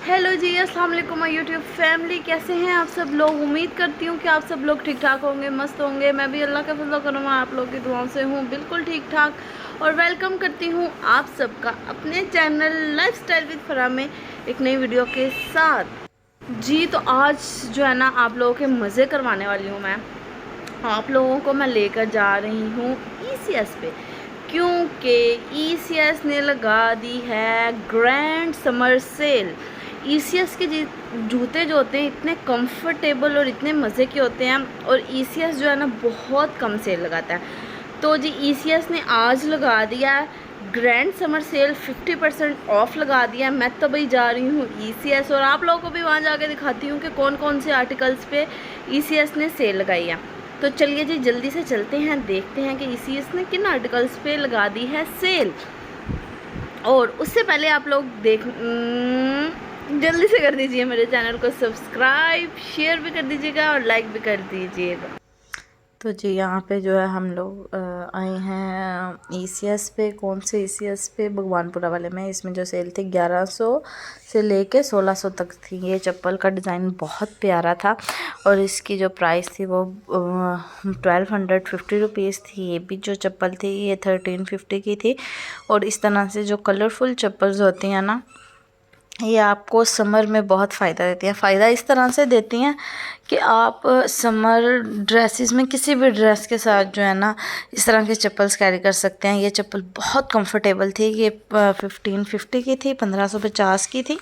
Hello जी, अस्सलाम वालेकुम my YouTube family. कैसे हैं आप सब लोग? उम्मीद करती हूँ कि आप सब लोग ठीक ठाक होंगे, मस्त होंगे। मैं भी अल्लाह का फजल करम आप लोगों की दुआओं से हूँ बिल्कुल ठीक ठाक। और वेलकम करती हूँ आप सबका अपने चैनल लाइफस्टाइल विद फराह में एक नई वीडियो के साथ। जी तो आज जो है ना आप लोगों के मज़े करवाने वाली हूँ मैं। आप लोगों को मैं लेकर जा रही हूँ ECS पे, क्योंकि ECS ने लगा दी है ग्रैंड समर सेल। ECS के जूते जो होते हैं इतने कंफर्टेबल और इतने मज़े के होते हैं, और ECS जो है ना बहुत कम सेल लगाता है। तो जी ECS ने आज लगा दिया ग्रैंड समर सेल, 50% ऑफ लगा दिया। मैं तो भाई जा रही हूँ ECS, और आप लोगों को भी वहाँ जाके दिखाती हूँ कि कौन कौन से आर्टिकल्स पे ECS ने सेल लगाई है। तो चलिए जी जल्दी से चलते हैं, देखते हैं कि ECS ने किन आर्टिकल्स पे लगा दी है सेल। और उससे पहले आप लोग जल्दी से कर दीजिए मेरे चैनल को सब्सक्राइब, शेयर भी कर दीजिएगा और लाइक भी कर दीजिएगा। तो जी यहाँ पे जो है हम लोग आए हैं ECS पे। कौन से ECS पे? भगवानपुरा वाले में। इसमें जो सेल थी 1100 से लेके 1600 तक थी। ये चप्पल का डिज़ाइन बहुत प्यारा था और इसकी जो प्राइस थी वो 1250 रुपीज़ थी। ये भी जो चप्पल थी ये 1350 की थी। और इस तरह से जो कलरफुल चप्पल्स होती हैं ना, ये आपको समर में बहुत फ़ायदा देती हैं। फ़ायदा इस तरह से देती हैं कि आप समर ड्रेसेस में किसी भी ड्रेस के साथ जो है ना इस तरह के चप्पल्स कैरी कर सकते हैं। ये चप्पल बहुत कंफर्टेबल थी। ये 1550 की थी, 1550 की थी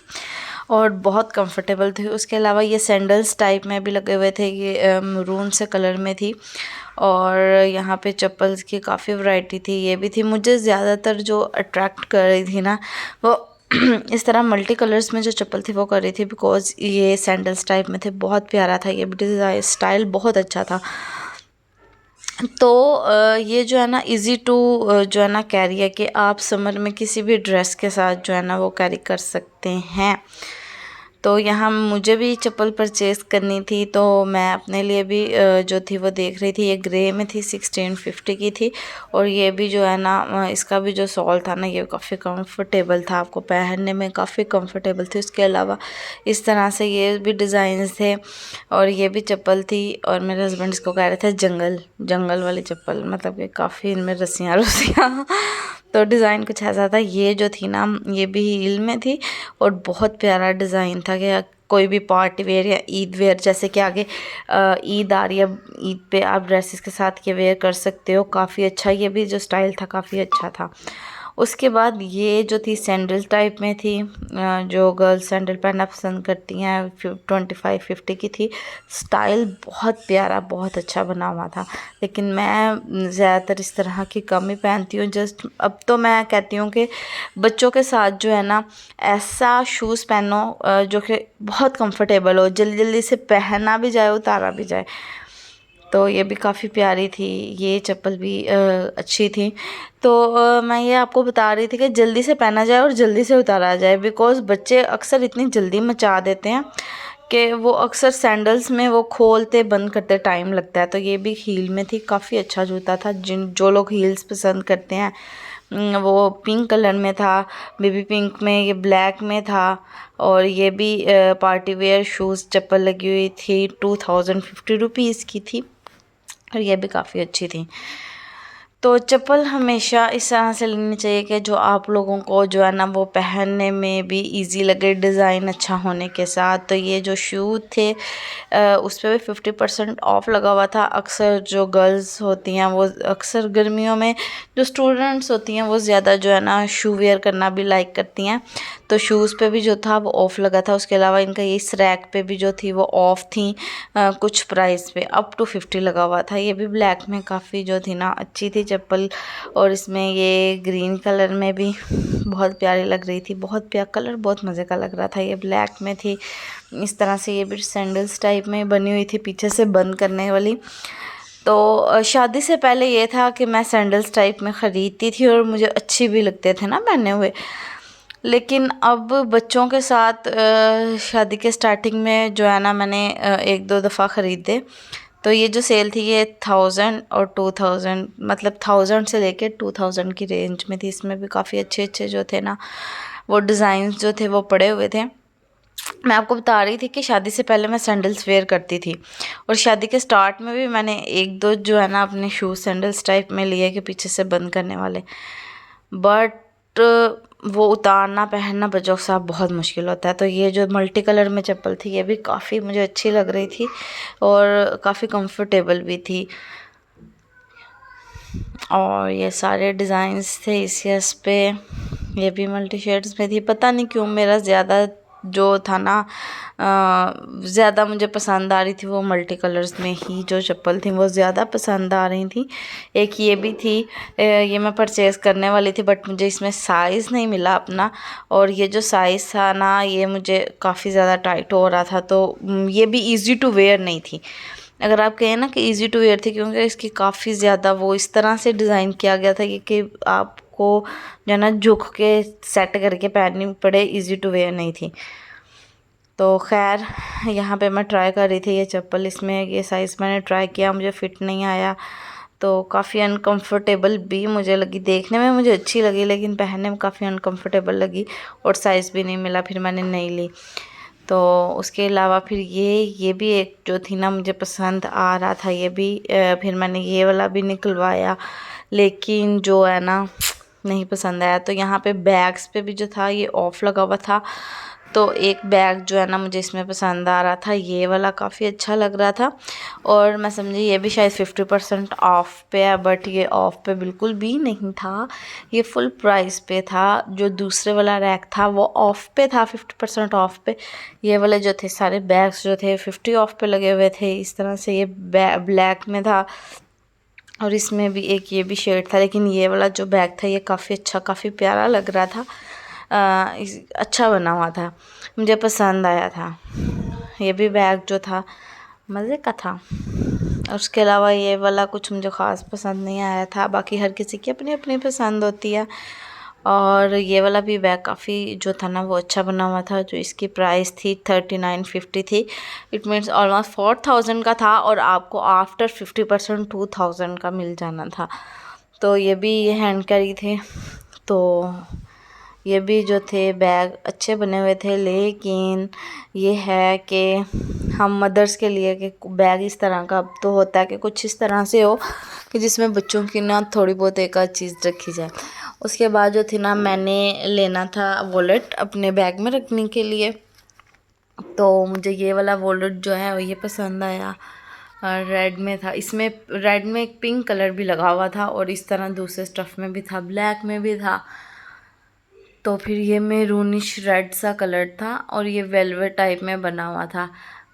और बहुत कंफर्टेबल थी। उसके अलावा ये सैंडल्स टाइप में भी लगे हुए थे। ये मरून से कलर में थी। और यहाँ पे चप्पल्स की काफ़ी वैरायटी थी। ये भी थी। मुझे ज़्यादातर जो अट्रैक्ट कर रही थी ना वो इस तरह मल्टी कलर्स में जो चप्पल थी वो कर रही थी, बिकॉज ये सैंडल्स टाइप में थे। बहुत प्यारा था। ये भी डिज़ाइन स्टाइल बहुत अच्छा था। तो ये जो है ना इजी टू जो है ना कैरी है कि आप समर में किसी भी ड्रेस के साथ जो है ना वो कैरी कर सकते हैं। तो यहाँ मुझे भी चप्पल परचेज़ करनी थी, तो मैं अपने लिए भी जो थी वो देख रही थी। ये ग्रे में थी, 1650 की थी। और ये भी जो है ना इसका भी जो सॉल था ना ये काफ़ी कंफर्टेबल था, आपको पहनने में काफ़ी कंफर्टेबल थी। उसके अलावा इस तरह से ये भी डिज़ाइंस थे और ये भी चप्पल थी। और मेरे हस्बैंड इसको कह रहे थे जंगल वाली चप्पल, मतलब कि काफ़ी इनमें रस्सियाँ रुस्सियाँ तो डिज़ाइन कुछ ऐसा था। ये जो थी ना ये भी हील में थी और बहुत प्यारा डिज़ाइन था कि कोई भी पार्टी वेयर या ईद वेयर, जैसे कि आगे ईद आ रही है, ईद पे आप ड्रेसेस के साथ ये वेयर कर सकते हो। काफ़ी अच्छा ये भी जो स्टाइल था काफ़ी अच्छा था। उसके बाद ये जो थी सैंडल टाइप में थी, जो गर्ल्स सैंडल पहनना पसंद करती हैं, 2550 की थी। स्टाइल बहुत प्यारा, बहुत अच्छा बना हुआ था। लेकिन मैं ज़्यादातर इस तरह की कम ही पहनती हूँ। जस्ट अब तो मैं कहती हूँ कि बच्चों के साथ जो है ना ऐसा शूज़ पहनो जो कि बहुत कंफर्टेबल हो, जल्दी जल्दी से पहना भी जाए उतारा भी जाए। तो ये भी काफ़ी प्यारी थी। ये चप्पल भी अच्छी थी। तो मैं ये आपको बता रही थी कि जल्दी से पहना जाए और जल्दी से उतारा जाए, बिकॉज़ बच्चे अक्सर इतनी जल्दी मचा देते हैं कि वो अक्सर सैंडल्स में वो खोलते बंद करते टाइम लगता है। तो ये भी हील में थी, काफ़ी अच्छा जूता था। जो लोग हील्स पसंद करते हैं, वो पिंक कलर में था, बेबी पिंक में, ये ब्लैक में था। और ये भी पार्टी वेयर शूज़ चप्पल लगी हुई थी, 2050 रुपीज़ की थी और ये भी काफ़ी अच्छी थी। तो चप्पल हमेशा इस तरह से लेनी चाहिए कि जो आप लोगों को जो है ना वो पहनने में भी इजी लगे, डिज़ाइन अच्छा होने के साथ। तो ये जो शू थे उस पर भी 50% ऑफ लगा हुआ था। अक्सर जो गर्ल्स होती हैं वो अक्सर गर्मियों में, जो स्टूडेंट्स होती हैं वो ज़्यादा जो है ना शू वेयर करना भी लाइक करती हैं। तो शूज़ पे भी जो था वो ऑफ़ लगा था। उसके अलावा इनका ये रैक पे भी जो थी वो ऑफ़ थी कुछ प्राइस पे, अप टू 50 लगा हुआ था। ये भी ब्लैक में काफ़ी जो थी ना अच्छी थी चप्पल। और इसमें ये ग्रीन कलर में भी बहुत प्यारी लग रही थी। बहुत प्यारा कलर, बहुत मज़े का लग रहा था। ये ब्लैक में थी। इस तरह से ये भी सैंडल्स टाइप में बनी हुई थी, पीछे से बंद करने वाली। तो शादी से पहले ये था कि मैं सैंडल्स टाइप में ख़रीदती थी और मुझे अच्छी भी लगते थे ना पहने हुए। लेकिन अब बच्चों के साथ शादी के स्टार्टिंग में जो है ना मैंने एक दो दफ़ा ख़रीदे। तो ये जो सेल थी ये 1000 और 2000, मतलब 1000 से लेके 2000 की रेंज में थी। इसमें भी काफ़ी अच्छे अच्छे जो थे ना वो डिज़ाइंस जो थे वो पड़े हुए थे। मैं आपको बता रही थी कि शादी से पहले मैं सैंडल्स वेयर करती थी, और शादी के स्टार्ट में भी मैंने एक दो जो है ना अपने शूज़ सैंडल्स टाइप में लिए कि पीछे से बंद करने वाले, बट वो उतारना पहनना बच्चों के साथ बहुत मुश्किल होता है। तो ये जो मल्टी कलर में चप्पल थी ये भी काफ़ी मुझे अच्छी लग रही थी और काफ़ी कंफर्टेबल भी थी। और ये सारे डिज़ाइंस थे इस पे, ये भी मल्टी शेड्स में थी। पता नहीं क्यों मेरा ज़्यादा जो था ना ज़्यादा मुझे पसंद आ रही थी वो मल्टी कलर्स में ही जो चप्पल थी वो ज़्यादा पसंद आ रही थी। एक ये भी थी, ये मैं परचेज़ करने वाली थी बट मुझे इसमें साइज़ नहीं मिला अपना, और ये जो साइज़ था ना ये मुझे काफ़ी ज़्यादा टाइट हो रहा था, तो ये भी ईज़ी टू वेयर नहीं थी। अगर आप कहें ना कि ईज़ी टू वेयर थी, क्योंकि इसकी काफ़ी ज़्यादा वो इस तरह से डिज़ाइन किया गया था कि आपको जो है ना झुक के सेट करके पहननी पड़े, ईज़ी टू वेयर नहीं थी। तो खैर यहाँ पे मैं ट्राई कर रही थी ये चप्पल, इसमें ये साइज़ मैंने ट्राई किया, मुझे फ़िट नहीं आया, तो काफ़ी अनकंफर्टेबल भी मुझे लगी। देखने में मुझे अच्छी लगी लेकिन पहनने में काफ़ी अनकंफर्टेबल लगी, और साइज़ भी नहीं मिला, फिर मैंने नहीं ली। तो उसके अलावा फिर ये भी एक जो थी ना मुझे पसंद आ रहा था, ये भी फिर मैंने ये वाला भी निकलवाया, लेकिन जो है ना नहीं पसंद आया। तो यहाँ पे बैग्स पे भी जो था ये ऑफ़ लगा हुआ था, तो एक बैग जो है ना मुझे इसमें पसंद आ रहा था, ये वाला काफ़ी अच्छा लग रहा था, और मैं समझी ये भी शायद 50% ऑफ़ पे है, बट ये ऑफ़ पे बिल्कुल भी नहीं था, ये फुल प्राइस पे था। जो दूसरे वाला रैक था वो ऑफ़ पे था, 50% ऑफ़ पे। ये वाले जो थे सारे बैग्स जो थे 50 ऑफ़ पे लगे हुए थे। इस तरह से ये ब्लैक में था, और इसमें भी एक ये भी शेड था, लेकिन ये वाला जो बैग था ये काफ़ी अच्छा, काफ़ी प्यारा लग रहा था, अच्छा बना हुआ था, मुझे पसंद आया था। ये भी बैग जो था मज़े का था, और उसके अलावा ये वाला कुछ मुझे ख़ास पसंद नहीं आया था। बाकी हर किसी की अपनी अपनी पसंद होती है। और ये वाला भी बैग काफ़ी जो था ना वो अच्छा बना हुआ था। जो इसकी प्राइस थी 3950 थी, इट मीन्स ऑलमोस्ट 4000 का था, और आपको आफ्टर 50% 2000 का मिल जाना था। तो ये भी ये हैंड कैरी थे, तो ये भी जो थे बैग अच्छे बने हुए थे, लेकिन ये है कि हम मदर्स के लिए कि बैग इस तरह का अब तो होता है कि कुछ इस तरह से हो कि जिसमें बच्चों की ना थोड़ी बहुत एक आध चीज़ रखी जाए। उसके बाद जो थी ना मैंने लेना था वॉलेट अपने बैग में रखने के लिए, तो मुझे ये वाला वॉलेट जो है ये पसंद आया, रेड में था। इसमें रेड में एक पिंक कलर भी लगा हुआ था, और इस तरह दूसरे स्टफ़ में भी था, ब्लैक में भी था। तो फिर ये मेरूनिश रेड सा कलर था, और ये वेलवेट टाइप में बना हुआ था,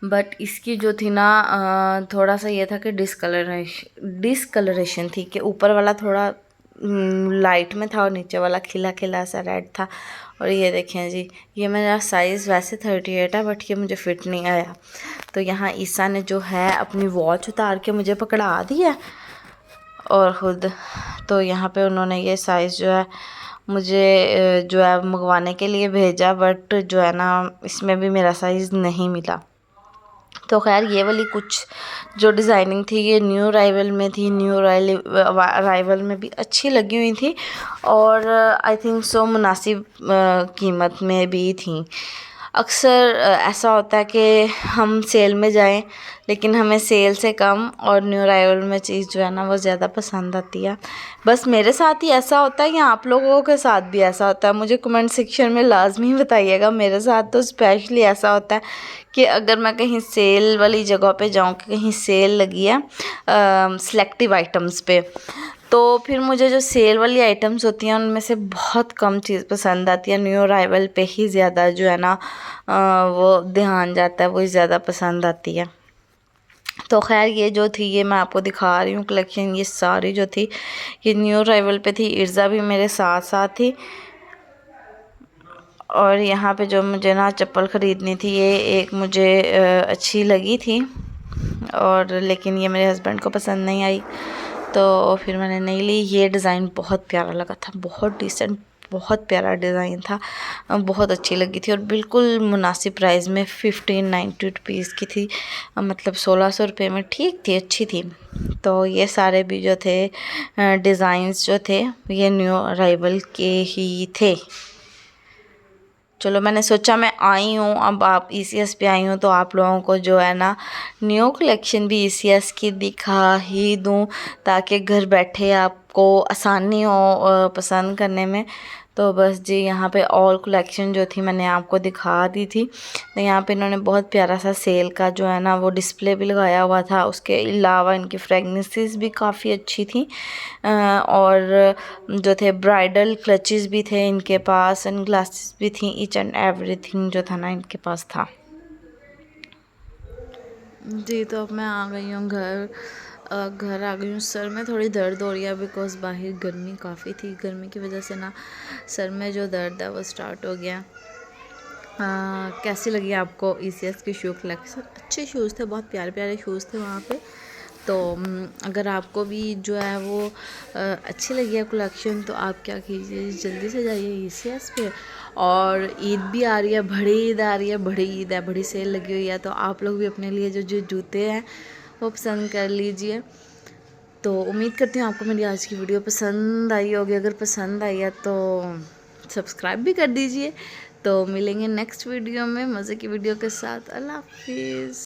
बट इसकी जो थी ना थोड़ा सा ये था कि डिसकलरेशन थी, कि ऊपर वाला थोड़ा लाइट में था और नीचे वाला खिला खिला सा रेड था। और ये देखें जी, ये मेरा साइज़ वैसे 38 है, बट ये मुझे फ़िट नहीं आया। तो यहाँ ईसा ने जो है अपनी वॉच उतार के मुझे पकड़ा दिया, और ख़ुद तो यहाँ पे उन्होंने ये साइज़ जो है मुझे जो है मंगवाने के लिए भेजा, बट जो है ना इसमें भी मेरा साइज़ नहीं मिला। तो खैर ये वाली कुछ जो डिज़ाइनिंग थी ये न्यू अराइवल में थी, न्यू अराइवल में भी अच्छी लगी हुई थी, और आई थिंक सो मुनासिब कीमत में भी थी। अक्सर ऐसा होता है कि हम सेल में जाएं लेकिन हमें सेल से कम और न्यू अराइवल में चीज़ जो है ना वो ज़्यादा पसंद आती है। बस मेरे साथ ही ऐसा होता है या आप लोगों के साथ भी ऐसा होता है? मुझे कमेंट सेक्शन में लाजमी बताइएगा। मेरे साथ तो स्पेशली ऐसा होता है कि अगर मैं कहीं सेल वाली जगह पे जाऊँ कि कहीं सेल लगी है सेलेक्टिव आइटम्स पे, तो फिर मुझे जो सेल वाली आइटम्स होती हैं उनमें से बहुत कम चीज़ पसंद आती है। न्यू अराइवल पे ही ज़्यादा जो है ना वो ध्यान जाता है, वही ज़्यादा पसंद आती है। तो खैर ये जो थी ये मैं आपको दिखा रही हूँ कलेक्शन, ये सारी जो थी ये न्यू अराइवल पे थी। इर्ज़ा भी मेरे साथ साथ थी, और यहाँ पे जो मुझे ना चप्पल ख़रीदनी थी ये एक मुझे अच्छी लगी थी, और लेकिन ये मेरे हस्बैंड को पसंद नहीं आई, तो फिर मैंने नहीं ली। ये डिज़ाइन बहुत प्यारा लगा था, बहुत डिसेंट, बहुत प्यारा डिज़ाइन था, बहुत अच्छी लगी थी, और बिल्कुल मुनासिब प्राइस में 1590 रुपीज़ की थी, मतलब 1600 रुपये में ठीक थी, अच्छी थी। तो ये सारे भी जो थे डिज़ाइंस जो थे ये न्यू अराइवल के ही थे। चलो मैंने सोचा मैं आई हूँ, अब आप ECS पे आई हूँ तो आप लोगों को जो है ना न्यू कलेक्शन भी ECS की दिखा ही दूँ, ताकि घर बैठे आपको आसानी हो पसंद करने में। तो बस जी यहाँ पे ऑल कलेक्शन जो थी मैंने आपको दिखा दी थी। तो यहाँ पे इन्होंने बहुत प्यारा सा सेल का जो है ना वो डिस्प्ले भी लगाया हुआ था। उसके अलावा इनकी फ्रेगनेंसेस भी काफ़ी अच्छी थी, और जो थे ब्राइडल क्लचेस भी थे इनके पास, सन ग्लासेस भी थी, ईच एंड एवरीथिंग जो था ना इनके पास था। जी तो अब मैं आ गई हूँ घर आ गई हूँ। सर में थोड़ी दर्द हो रही है बिकॉज़ बाहर गर्मी काफ़ी थी। गर्मी की वजह से ना सर में जो दर्द है वो स्टार्ट हो गया। कैसी लगी आपको ECS की शू कलेक्शन? अच्छे शूज़ थे, बहुत प्यारे प्यारे शूज़ थे वहाँ पे। तो अगर आपको भी जो है वो अच्छी लगी है कलेक्शन तो आप क्या कीजिए, जल्दी से जाइए ECS पे। और ईद भी आ रही है, बड़ी ईद आ रही है, बड़ी ईद है, बड़ी सेल लगी हुई है। तो आप लोग भी अपने लिए जो जो जूते हैं वो पसंद कर लीजिए। तो उम्मीद करती हूँ आपको मेरी आज की वीडियो पसंद आई होगी। अगर पसंद आई है तो सब्सक्राइब भी कर दीजिए। तो मिलेंगे नेक्स्ट वीडियो में मज़े की वीडियो के साथ। अल्लाह हाफिज़।